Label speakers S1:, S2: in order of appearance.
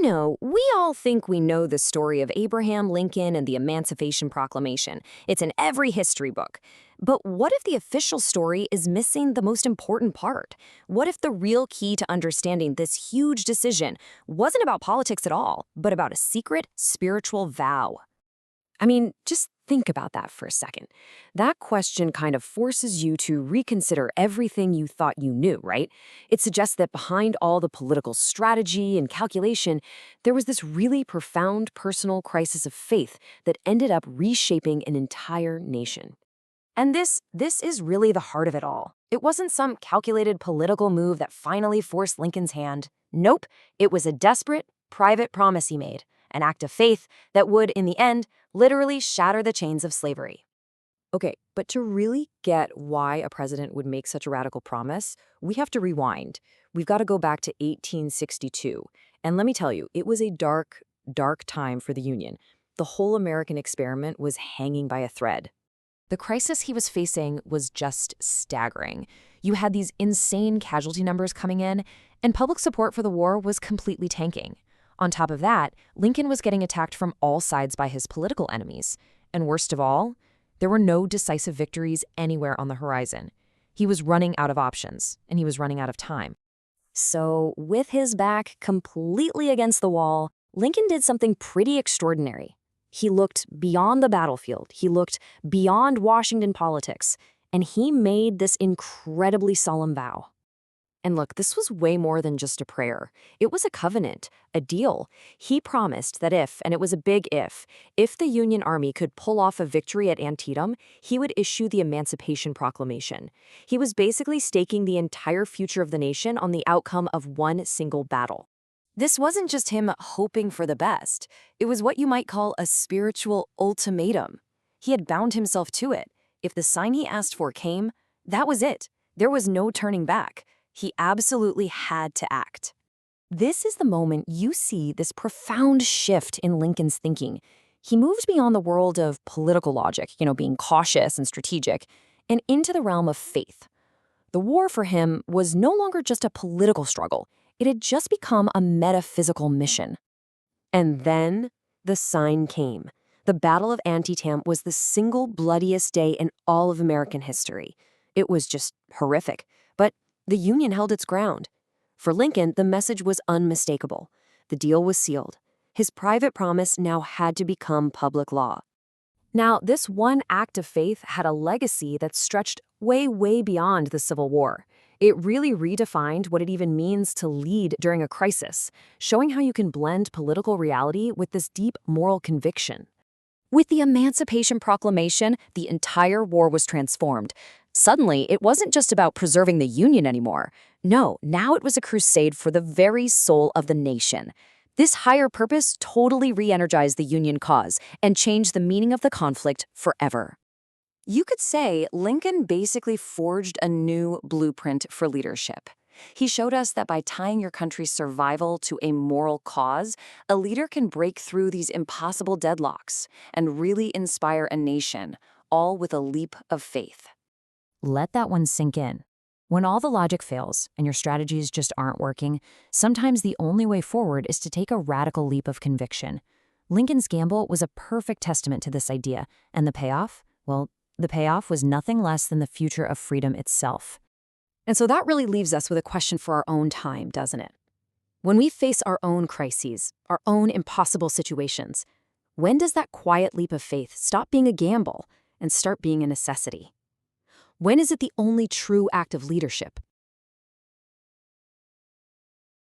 S1: You know, we all think we know the story of Abraham Lincoln and the Emancipation Proclamation. It's in every history book. But what if the official story is missing the most important part? What if the real key to understanding this huge decision wasn't about politics at all, but about a secret spiritual vow? I mean, just think about that for a second. That question kind of forces you to reconsider everything you thought you knew, right? It suggests that behind all the political strategy and calculation, there was this really profound personal crisis of faith that ended up reshaping an entire nation. And this is really the heart of it all. It wasn't some calculated political move that finally forced Lincoln's hand. Nope, it was a desperate, private promise he made, an act of faith that would, in the end, literally shatter the chains of slavery. Okay, but to really get why a president would make such a radical promise, we have to rewind. We've got to go back to 1862. And let me tell you, it was a dark, dark time for the Union. The whole American experiment was hanging by a thread. The crisis he was facing was just staggering. You had these insane casualty numbers coming in, and public support for the war was completely tanking. On top of that, Lincoln was getting attacked from all sides by his political enemies. And worst of all, there were no decisive victories anywhere on the horizon. He was running out of options, and he was running out of time. So, with his back completely against the wall, Lincoln did something pretty extraordinary. He looked beyond the battlefield, he looked beyond Washington politics, and he made this incredibly solemn vow. And look, this was way more than just a prayer. It was a covenant, a deal. He promised that if, and it was a big if the Union Army could pull off a victory at Antietam, he would issue the Emancipation Proclamation. He was basically staking the entire future of the nation on the outcome of one single battle. This wasn't just him hoping for the best. It was what you might call a spiritual ultimatum. He had bound himself to it. If the sign he asked for came, that was it. There was no turning back. He absolutely had to act. This is the moment you see this profound shift in Lincoln's thinking. He moved beyond the world of political logic, being cautious and strategic, and into the realm of faith. The war for him was no longer just a political struggle. It had just become a metaphysical mission. And then the sign came. The Battle of Antietam was the single bloodiest day in all of American history. It was just horrific, but the Union held its ground. For Lincoln, the message was unmistakable. The deal was sealed. His private promise now had to become public law. Now, this one act of faith had a legacy that stretched way, way beyond the Civil War. It really redefined what it even means to lead during a crisis, showing how you can blend political reality with this deep moral conviction. With the Emancipation Proclamation, the entire war was transformed. Suddenly, it wasn't just about preserving the Union anymore. No, now it was a crusade for the very soul of the nation. This higher purpose totally re-energized the Union cause and changed the meaning of the conflict forever. You could say Lincoln basically forged a new blueprint for leadership. He showed us that by tying your country's survival to a moral cause, a leader can break through these impossible deadlocks and really inspire a nation, all with a leap of faith. Let that one sink in. When all the logic fails and your strategies just aren't working, sometimes the only way forward is to take a radical leap of conviction. Lincoln's gamble was a perfect testament to this idea, and the payoff? Well, the payoff was nothing less than the future of freedom itself. And so that really leaves us with a question for our own time, doesn't it? When we face our own crises, our own impossible situations, when does that quiet leap of faith stop being a gamble and start being a necessity? When is it the only true act of leadership?